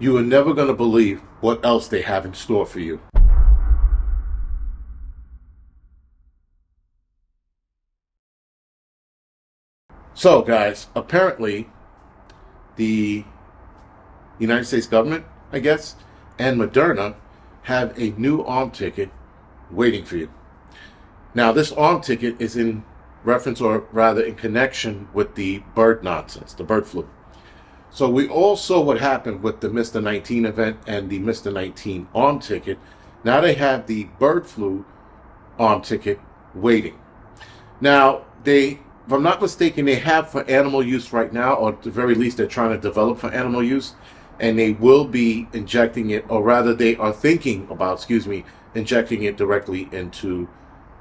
You are never going to believe what else they have in store for you. So, guys, apparently the United States government, I guess, and Moderna have a new arm ticket waiting for you. Now, this arm ticket is in reference, or rather in connection with the bird nonsense, the bird flu. So we all saw what happened with the Mr. 19 event and the Mr. 19 arm ticket. Now they have the bird flu arm ticket waiting. Now, if I'm not mistaken, they have for animal use right now, or at the very least they're trying to develop for animal use, and they will be injecting it, or rather they are thinking about, injecting it directly into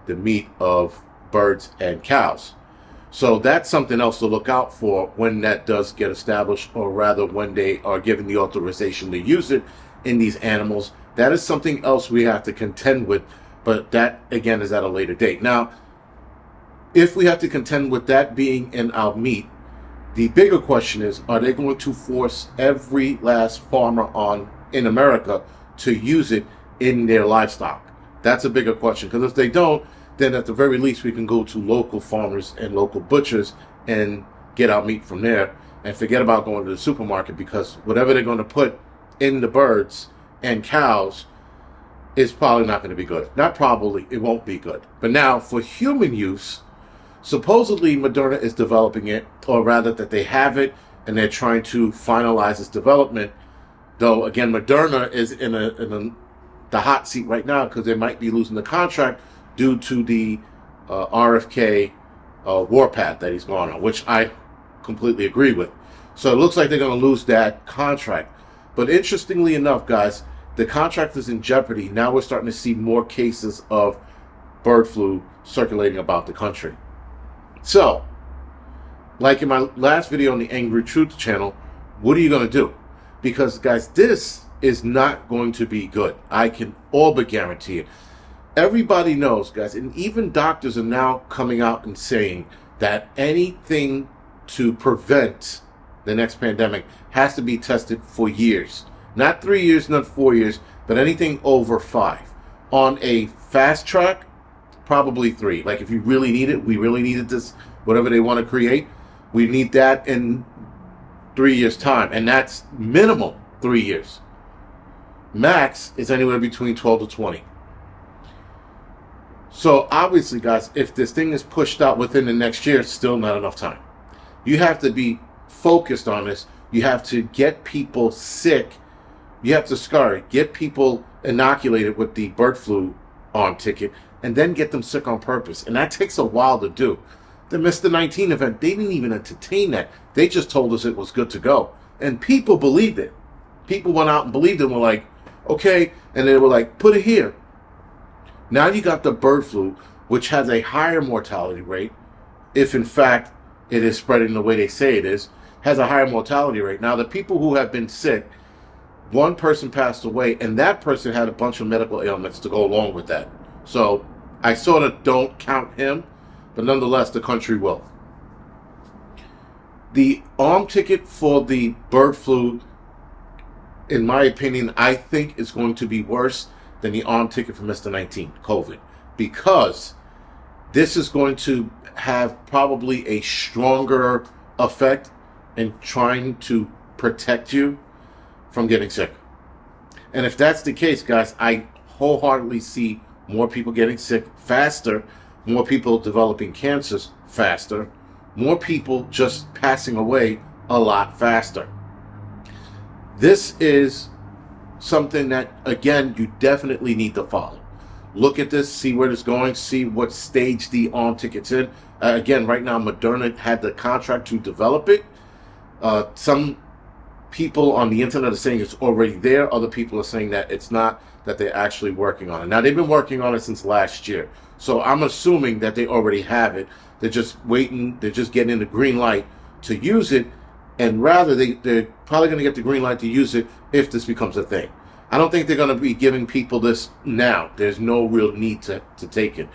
the meat of birds and cows. So that's something else to look out for when that does get established, or rather when they are given the authorization to use it in these animals. That is something else we have to contend with, but that again is at a later date. Now, if we have to contend with that being in our meat, the bigger question is, are they going to force every last farmer in America to use it in their livestock? That's a bigger question, because if they don't, then at the very least we can go to local farmers and local butchers and get our meat from there and forget about going to the supermarket, because whatever they're going to put in the birds and cows is probably not going to be good. Not probably, it won't be good. But now for human use, supposedly Moderna is developing it, or rather that they have it and they're trying to finalize its development. Though again, Moderna is in the hot seat right now because they might be losing the contract due to the RFK warpath that he's gone on, which I completely agree with. So it looks like they're going to lose that contract. But interestingly enough, guys, the contract is in jeopardy. Now we're starting to see more cases of bird flu circulating about the country. So, like in my last video on the Angry Truth channel, what are you going to do? Because, guys, this is not going to be good. I can all but guarantee it. Everybody knows, guys, and even doctors are now coming out and saying that anything to prevent the next pandemic has to be tested for years. Not 3 years, not 4 years, but anything over 5. On a fast track, probably 3. Like if you really need it, we really needed this, whatever they want to create, we need that in 3 years' time. And that's minimum 3 years. Max is anywhere between 12 to 20. So obviously, guys, if this thing is pushed out within the next year, it's still not enough time. You have to be focused on this. You have to get people sick. You have to get people inoculated with the bird flu arm ticket, and then get them sick on purpose. And that takes a while to do. The Mr. 19 event, they didn't even entertain that. They just told us it was good to go. And people believed it. People went out and believed it and were like, okay. And they were like, put it here. Now you got the bird flu, which has a higher mortality rate, if in fact it is spreading the way they say it is, has a higher mortality rate. Now the people who have been sick, one person passed away, and that person had a bunch of medical ailments to go along with that. So I sort of don't count him, but nonetheless the country will. The arm ticket for the bird flu, in my opinion, I think is going to be worse than the arm ticket for Mr. 19, COVID, because this is going to have probably a stronger effect in trying to protect you from getting sick. And if that's the case, guys, I wholeheartedly see more people getting sick faster, more people developing cancers faster, more people just passing away a lot faster. This is something that, again, you definitely need to follow. Look at this, see where it's going, see what stage the arm ticket's in. Again, right now, Moderna had the contract to develop it. Some people on the internet are saying it's already there. Other people are saying that it's not, that they're actually working on it. Now, they've been working on it since last year. So I'm assuming that they already have it. They're just waiting. They're just getting the green light to use it. And rather, they're probably going to get the green light to use it if this becomes a thing. I don't think they're going to be giving people this now. There's no real need to take it.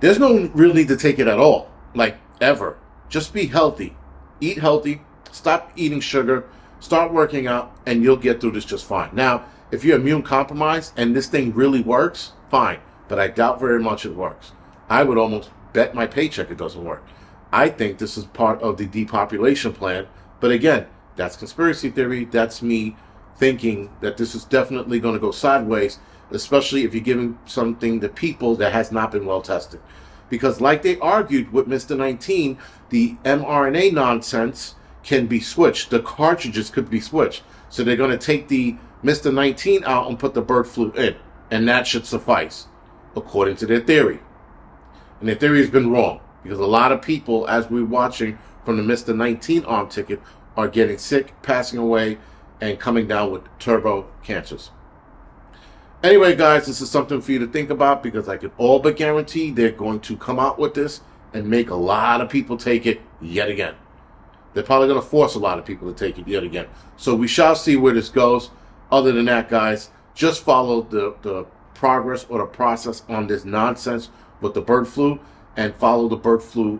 There's no real need to take it at all, like ever. Just be healthy. Eat healthy. Stop eating sugar. Start working out, and you'll get through this just fine. Now, if you're immune compromised and this thing really works, fine. But I doubt very much it works. I would almost bet my paycheck it doesn't work. I think this is part of the depopulation plan. But again, that's conspiracy theory. That's me thinking that this is definitely going to go sideways, especially if you're giving something to people that has not been well tested. Because like they argued with Mr. 19, the mRNA nonsense can be switched. The cartridges could be switched. So they're going to take the Mr. 19 out and put the bird flu in. And that should suffice, according to their theory. And their theory has been wrong. Because a lot of people, as we're watching from the Mr. 19 arm ticket, are getting sick, passing away, and coming down with turbo cancers. Anyway, guys, this is something for you to think about, because I can all but guarantee they're going to come out with this and make a lot of people take it yet again. They're probably going to force a lot of people to take it yet again. So we shall see where this goes. Other than that, guys, just follow the progress or the process on this nonsense with the bird flu, and follow the bird flu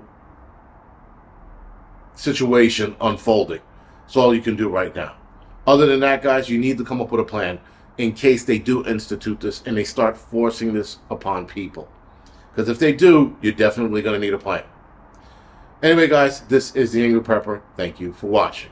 situation unfolding. That's all you can do right now. Other than that, guys, you need to come up with a plan in case they do institute this and they start forcing this upon people. Because if they do, you're definitely going to need a plan. Anyway, guys, this is the Angry Prepper. Thank you for watching.